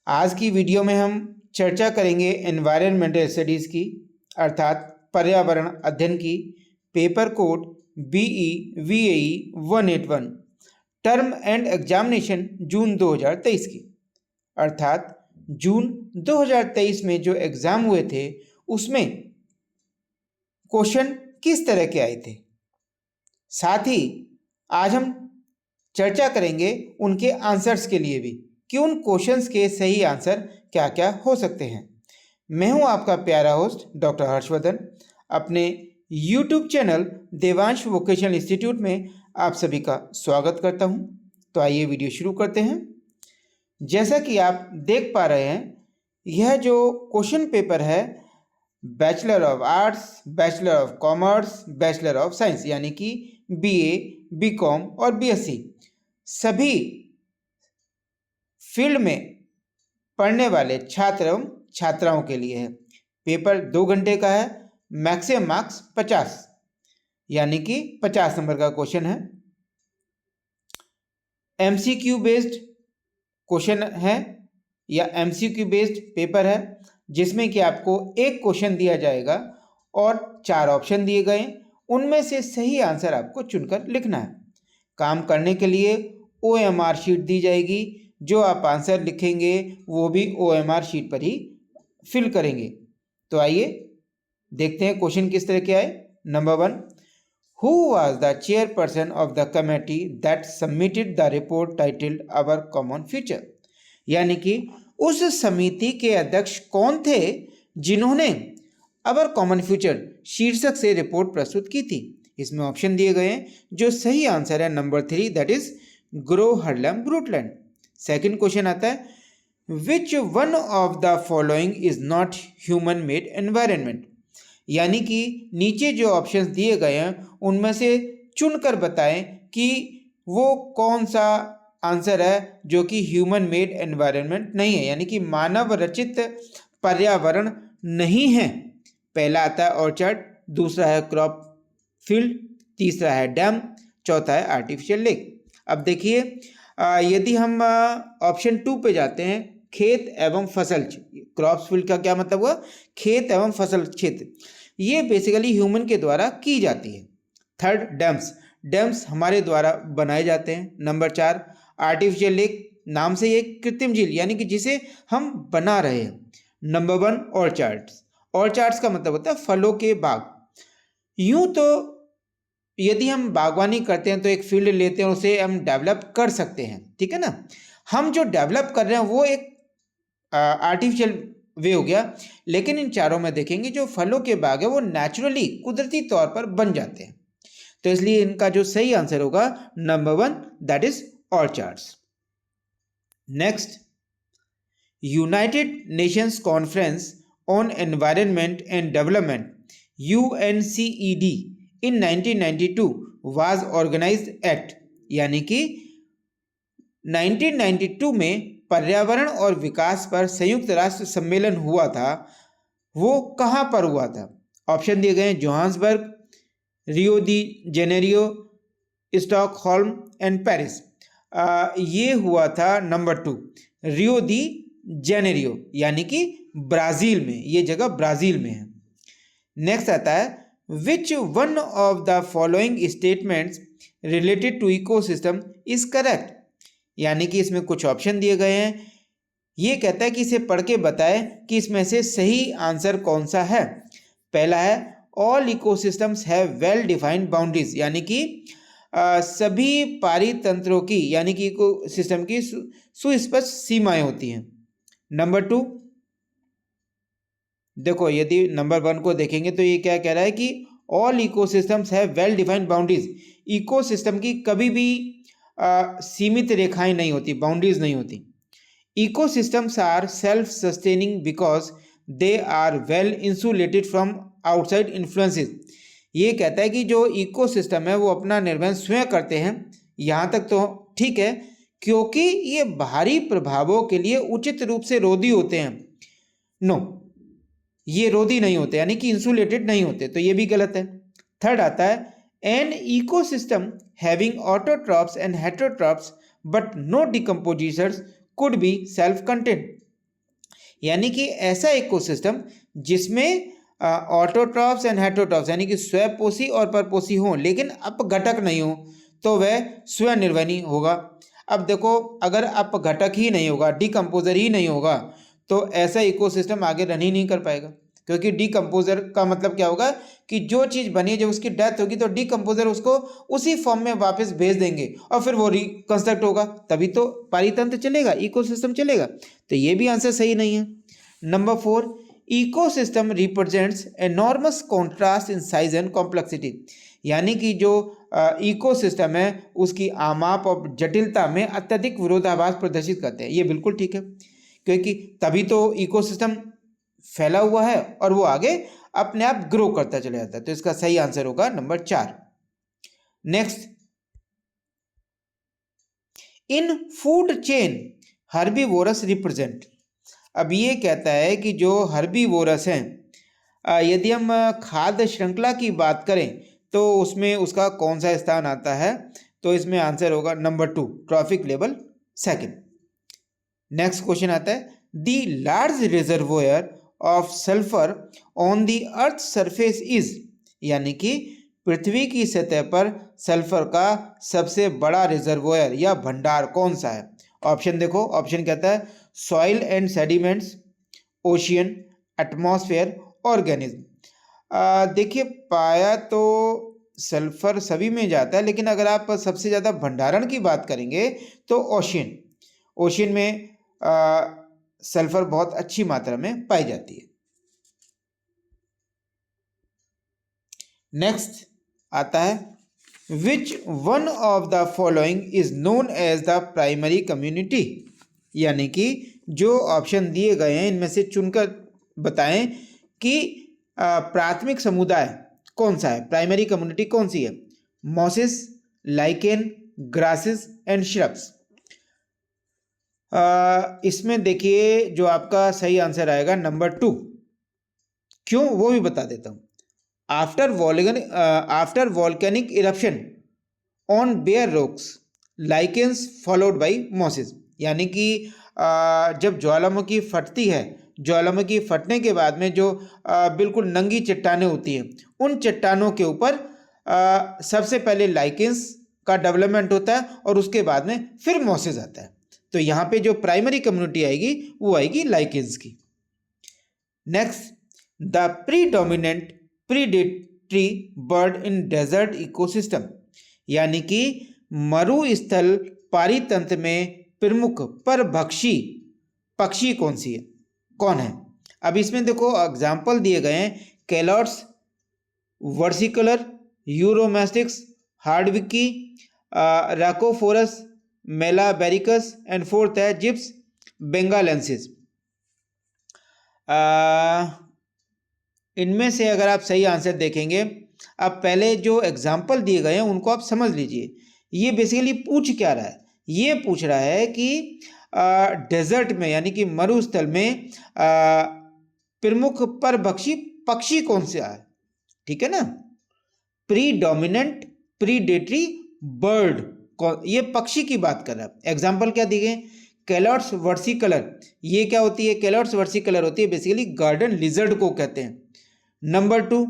आज की वीडियो में हम चर्चा करेंगे एनवायरनमेंटल स्टडीज़ की, अर्थात पर्यावरण अध्ययन की, paper code BE VAE 181 term end examination June 2023 की। अर्थात जून 2023 में जो एग्ज़ाम हुए थे उसमें क्वेश्चन किस तरह के आए थे। साथ ही आज हम चर्चा करेंगे उनके आंसर्स के लिए भी कि उन क्वेश्चंस के सही आंसर क्या क्या हो सकते हैं। मैं हूं आपका प्यारा होस्ट डॉक्टर हर्षवर्धन। अपने YouTube channel Devansh vocational institute में आप सभी का स्वागत करता हूं। तो आइए वीडियो शुरू करते हैं। जैसा कि आप देख पा रहे हैं, यह जो क्वेश्चन पेपर है bachelor of arts, bachelor of commerce, bachelor of science यानी कि BA, BCom और BSc सभी फील्ड में पढ़ने वाले छात्र एवं छात्राओं के लिए है। पेपर 2 घंटे का है, मैक्सिमम मार्क्स 50 यानी कि 50 नंबर का क्वेश्चन है। MCQ बेस्ड क्वेश्चन है या MCQ बेस्ड पेपर है, जिसमें कि आपको एक क्वेश्चन दिया जाएगा और 4 ऑप्शन दिए गए, उनमें से सही आंसर आपको चुनकर लिखना है। काम करने के लिए OMR शीट दी जाएगी, जो आप आंसर लिखेंगे वो भी OMR शीट पर ही फिल करेंगे। तो आइए देखते हैं क्वेश्चन किस तरह के आए। Number 1, who was the chairperson of the committee that submitted the report titled our common future, यानी कि उस समिति के अध्यक्ष कौन थे जिन्होंने आवर कॉमन फ्यूचर शीर्षक से रिपोर्ट प्रस्तुत की थी। इसमें ऑप्शन दिए गए हैं, जो सही आंसर है number 3 that is Gro Harlem Brundtland. Second question आता है, which one of the following is not human made environment, यानी कि नीचे जो ऑप्शंस दिए गए हैं उनमें से चुनकर बताएं कि वो कौन सा आंसर है जो कि ह्यूमन मेड एनवायरनमेंट नहीं है, यानी कि मानव रचित पर्यावरण नहीं है। पहला आता है ऑर्चर्ड, दूसरा है क्रॉप फील्ड, तीसरा है डैम, चौथा है आर्टिफिशियल लेक। अब देखिए, यदि हम ऑप्शन 2 पे जाते हैं, खेत एवं फसल, क्रॉप फील्ड का क्या मतलब हुआ, खेत एवं फसल क्षेत्र, ये बेसिकली ह्यूमन के द्वारा की जाती है। थर्ड डैम्स, डैम्स हमारे द्वारा बनाए जाते हैं। नंबर 4 आर्टिफिशियल लेक, नाम से ये कृत्रिम झील यानी कि जिसे हम बना रहे हैं। नंबर 1 ऑर्चार्ड्स, ऑर्चार्ड्स का मतलब होता है फलों के बाग। यूं तो यदि हम बागवानी करते हैं तो एक फील्ड लेते हैं, उसे हम डेवलप कर सकते हैं, ठीक है ना। हम जो डेवलप कर रहे हैं वो एक आर्टिफिशियल वे हो गया, लेकिन इन चारों में देखेंगे जो फलों के बाग है वो नेचुरली कुदरती तौर पर बन जाते हैं। तो इसलिए इनका जो सही आंसर होगा number 1 that is ऑर्चार्ड्स। Next, United Nations conference on environment and development UNCED in 1992 was organized at, यानी कि 1992 में पर्यावरण और विकास पर संयुक्त राष्ट्र सम्मेलन हुआ था, वो कहाँ पर हुआ था। ऑप्शन दिए गए हैं, Johannesburg, Rio the Janeiro, Stockholm and Paris. ये हुआ था नंबर 2 रियो दी जेनेरियो, यानी कि ब्राज़ील में, ये जगह ब्राज़ील में है। नेक्स्ट आता है, which one of the following statements related to ecosystem is correct, यानी कि इसमें कुछ ऑप्शन दिए गए हैं। ये कहता है कि इसे पढ़ के बताएं कि इसमें से सही आंसर कौन सा है। पहला है, all ecosystems have well defined boundaries, यानी कि सभी पारितंत्रों की यानी कि इकोसिस्टम की सुस्पष्ट सीमाएं होती हैं। नंबर 2, देखो यदि नंबर 1 को देखेंगे तो ये क्या कह रहा है कि all ecosystems have well defined boundaries. Ecosystem की कभी भी सीमित रेखाएं नहीं होती, बाउंड्रीज नहीं होती। Ecosystems are self sustaining because they are well insulated from outside influences. ये कहता है कि जो इकोसिस्टम है वो अपना निर्वहन स्वयं करते हैं, यहाँ तक तो ठीक है, क्योंकि ये बाहरी प्रभावों के लिए उचित रूप से रोधी होते हैं। नो, ये रोधी नहीं होते, यानी कि इंसुलेटेड नहीं होते, तो ये भी गलत है। थर्ड आता है, an ecosystem having autotrophs and heterotrophs but no decomposers could be self contained. यानी कि ऐसा इकोसिस्टम जिसमें ऑटोट्रॉफ्स एंड हेटेरोट्रॉफ्स यानी कि स्वपोषी और परपोषी हों लेकिन अपघटक नहीं हो, तो वह स्वनिर्वहनी होगा। अब देखो, अगर अपघटक ही नहीं होगा, डिकम्पोजर ही नहीं होगा, तो ऐसा इकोसिस्टम आगे रन ही नहीं कर पाएगा। क्योंकि डिकम्पोजर का मतलब क्या होगा कि जो चीज़ बनी है, जब उसकी डेथ होगी तो डिकम्पोजर उसको उसी फॉर्म में वापस भेज देंगे और फिर वो रिकंस्ट्रक्ट होगा, तभी तो पारितंत्र चलेगा, इकोसिस्टम चलेगा। तो ये भी आंसर सही नहीं है। Number 4, ecosystem represents enormous contrast in size and complexity, यानी कि जो इकोसिस्टम है उसकी आमाप और जटिलता में अत्यधिक विरोधाभास प्रदर्शित करते हैं। ये बिल्कुल ठीक है, क्योंकि तभी तो इकोसिस्टम फैला हुआ है और वो आगे अपने आप ग्रो करता चला जाता है। तो इसका सही आंसर होगा number 4। Next, in food chain herbivores represent. अब ये कहता है कि जो हर्बीवोरस हैं, यदि हम खाद्य श्रृंखला की बात करें तो उसमें उसका कौन सा स्थान आता है, तो इसमें आंसर होगा number 2, trophic level second. Next question आता है, the large reservoir of sulphur on the earth surface is, यानी कि पृथ्वी की सतह पर सल्फर का सबसे बड़ा रिजर्वोयर या भंडार कौन सा है। ऑप्शन देखो, ऑप्शन कहता है soil and sediments, ocean, atmosphere, organism. देखिए, पाया तो सल्फर सभी में जाता है, लेकिन अगर आप सबसे ज़्यादा भंडारण की बात करेंगे तो ओशियन, ओशियन में सल्फर बहुत अच्छी मात्रा में पाई जाती है। नेक्स्ट आता है, which one of the following is known as the primary community, यानी कि जो ऑप्शन दिए गए हैं इनमें से चुनकर बताएं कि प्राथमिक समुदाय कौन सा है, प्राइमरी कम्युनिटी कौन सी है। Mosses, lichen, grasses and shrubs. इसमें देखिए जो आपका सही आंसर आएगा नंबर 2। क्यों, वो भी बता देता हूँ। After volcanic eruption on bare rocks, lichens followed by mosses, यानी कि जब ज्वालामुखी फटती है, ज्वालामुखी फटने के बाद में जो बिल्कुल नंगी चट्टानें होती हैं, उन चट्टानों के ऊपर सबसे पहले लाइकेन्स का डेवलपमेंट होता है और उसके बाद में फिर मॉसिस आता है। तो यहाँ पे जो प्राइमरी कम्युनिटी आएगी वो आएगी लाइकेन्स की। Next, the predominant predatory bird in desert ecosystem, यानी कि मरुस्थल पारितंत्र में प्रमुख परभक्षी पक्षी कौन है। अब इसमें देखो एग्जाम्पल दिए गए हैं, कैलॉट्स, वर्सिकलर, यूरोमेस्टिक्स, हार्डविकी, रैकोफोरस, मेलाबेरिकस एंड फोर्थ है जिप्स बेंगालेंसिस। इनमें से अगर आप सही आंसर देखेंगे, अब पहले जो एग्जाम्पल दिए गए हैं उनको आप समझ लीजिए। ये बेसिकली पूछ क्या रहा है, ये पूछ रहा है कि डेजर्ट में यानी कि मरुस्थल में प्रमुख परभक्षी पक्षी कौन सा है, ठीक है ना। प्रीडोमिनेंट प्रीडेटरी बर्ड, ये पक्षी की बात कर रहा है। एग्जाम्पल क्या दिए गए, कैलॉट्स वर्सिकलर, ये क्या होती है, कैलॉट्स वर्सिकलर होती है बेसिकली गार्डन लिजर्ड को कहते हैं। नंबर 2,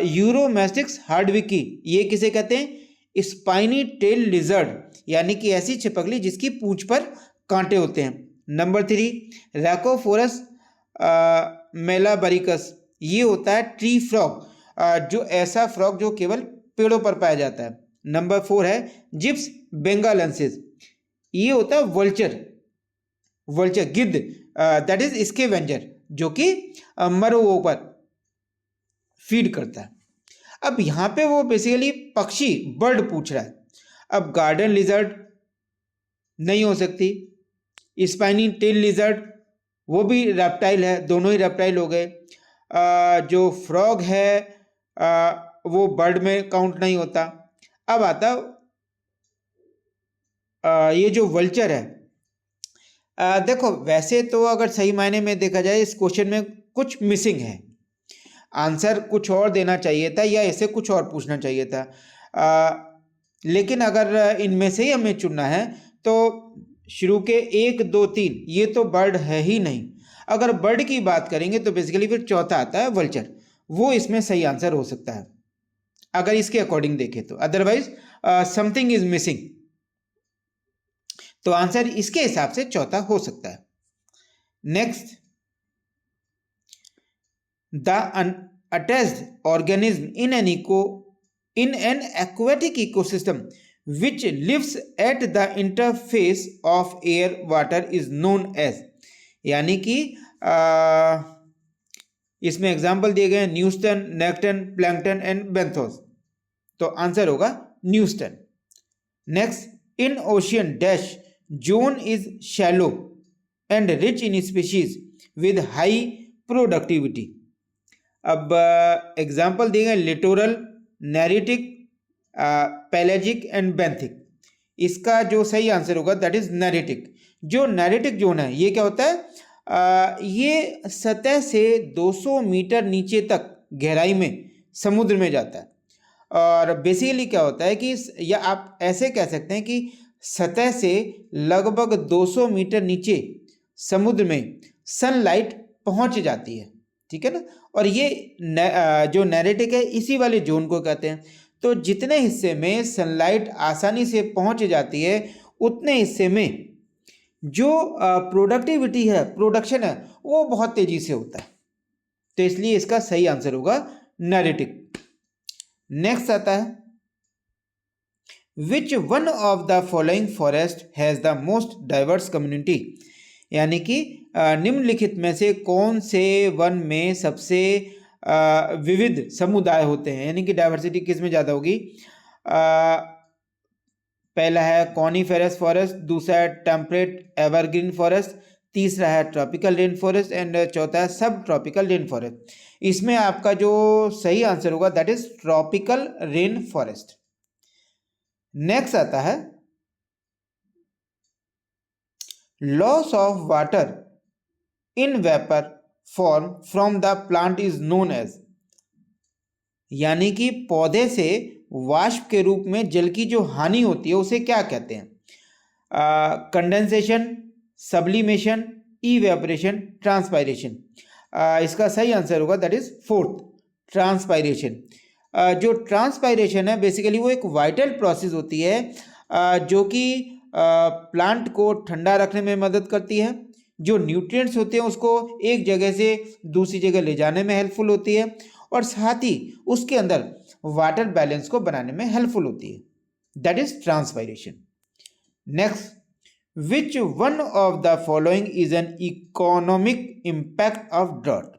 यूरोमेस्टिक्स हार्डविकी, ये किसे कहते हैं, स्पाइनी टेल लिजर्ड, यानी कि ऐसी छिपकली जिसकी पूंछ पर कांटे होते हैं। नंबर 3, रैकोफोरस मेलाबरिकस, ये होता है ट्री फ्रॉग, जो ऐसा फ्रॉग जो केवल पेड़ों पर पाया जाता है। नंबर 4 है जिप्स बेंगालेंसिस, ये होता है वल्चर गिद्ध, दैट इज स्कैवेंजर, जो कि मरुओं पर फीड करता है। अब यहाँ पे वो बेसिकली पक्षी बर्ड पूछ रहा है। अब गार्डन लिजर्ड नहीं हो सकती, स्पाइनी टेल लिजर्ड वो भी रेप्टाइल है, दोनों ही रेप्टाइल हो गए। जो फ्रॉग है वो बर्ड में काउंट नहीं होता। अब आता ये जो वल्चर है, देखो वैसे तो अगर सही मायने में देखा जाए इस क्वेश्चन में कुछ मिसिंग है, आंसर कुछ और देना चाहिए था या इसे कुछ और पूछना चाहिए था। लेकिन अगर इनमें से ही हमें चुनना है तो शुरू के 1, 2, 3 ये तो बर्ड है ही नहीं। अगर बर्ड की बात करेंगे तो बेसिकली फिर चौथा आता है वल्चर, वो इसमें सही आंसर हो सकता है अगर इसके अकॉर्डिंग देखें तो। अदरवाइज समथिंग इज मिसिंग, तो आंसर इसके हिसाब से चौथा हो सकता है। Next, the attached organism in an aquatic ecosystem which lives at the interface of air water is known as, यानी कि इसमें एग्जाम्पल दिए गए Newstone, nekton, plankton and benthos, तो आंसर होगा Newstone. Next, in ocean dash zone is shallow and rich in species with high productivity. अब example दिए गए लिटोरल, नैरिटिक, पैलेजिक एंड बेंथिक। इसका जो सही आंसर होगा दैट इज नैरिटिक। जो नैरिटिक जोन है ये क्या होता है, ये सतह से 200 मीटर नीचे तक गहराई में समुद्र में जाता है। और बेसिकली क्या होता है कि, या आप ऐसे कह सकते हैं कि सतह से लगभग 200 मीटर नीचे समुद्र में सनलाइट पहुंच जाती है, ठीक है ना। और ये जो नैरेटिक है इसी वाले जोन को कहते हैं। तो जितने हिस्से में सनलाइट आसानी से पहुंच जाती है उतने हिस्से में जो प्रोडक्टिविटी है, प्रोडक्शन है, वो बहुत तेजी से होता है। तो इसलिए इसका सही आंसर होगा नैरेटिक। नेक्स्ट आता है, which one of the following forest has the most diverse community, यानी कि निम्नलिखित में से कौन से वन में सबसे विविध समुदाय होते हैं, यानी कि डाइवर्सिटी किस में ज़्यादा होगी। पहला है कॉनीफेरस फॉरेस्ट, दूसरा है टेम्परेट एवरग्रीन फॉरेस्ट, तीसरा है ट्रॉपिकल रेन फॉरेस्ट एंड चौथा है सब ट्रॉपिकल रेन फॉरेस्ट। इसमें आपका जो सही आंसर होगा that is tropical rain forest. Next आता है, loss of water in vapour form from the plant is known as, यानी कि पौधे से वाष्प के रूप में जल की जो हानि होती है उसे क्या कहते हैं। Condensation, sublimation, evaporation, transpiration. इसका सही आंसर होगा दैट इज फोर्थ, ट्रांसपायरेशन। जो ट्रांसपायरेशन है बेसिकली वो एक वाइटल प्रोसेस होती है जो कि प्लांट को ठंडा रखने में मदद करती है, जो न्यूट्रिएंट्स होते हैं उसको एक जगह से दूसरी जगह ले जाने में हेल्पफुल होती है, और साथ ही उसके अंदर वाटर बैलेंस को बनाने में हेल्पफुल होती है, that is transpiration. Next, which one of the following is an economic impact of drought,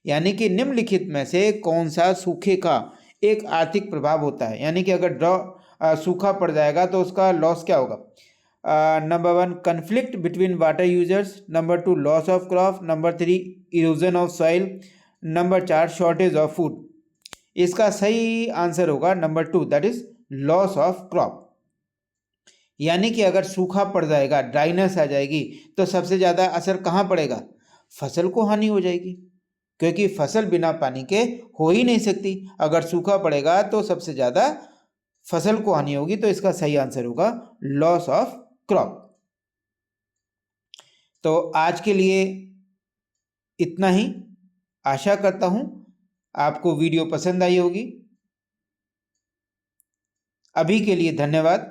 यानी कि निम्नलिखित में से कौन सा सूखे का एक आर्थिक प्रभाव होता है, यानी कि अगर सूखा पड़ जाएगा तो उसका लॉस क्या होगा। Number 1 conflict between water users, number 2 loss of crop, number 3 erosion of soil, number 4 shortage of food. इसका सही आंसर होगा number 2 that is loss of crop. यानी कि अगर सूखा पड़ जाएगा, ड्राइनेस आ जाएगी, तो सबसे ज़्यादा असर कहाँ पड़ेगा, फसल को हानि हो जाएगी, क्योंकि फसल बिना पानी के हो ही नहीं सकती। अगर सूखा पड़ेगा तो सबसे ज़्यादा फसल को हानि होगी, तो इसका सही आंसर होगा लॉस ऑफ क्रॉप। तो आज के लिए इतना ही। आशा करता हूं आपको वीडियो पसंद आई होगी। अभी के लिए धन्यवाद।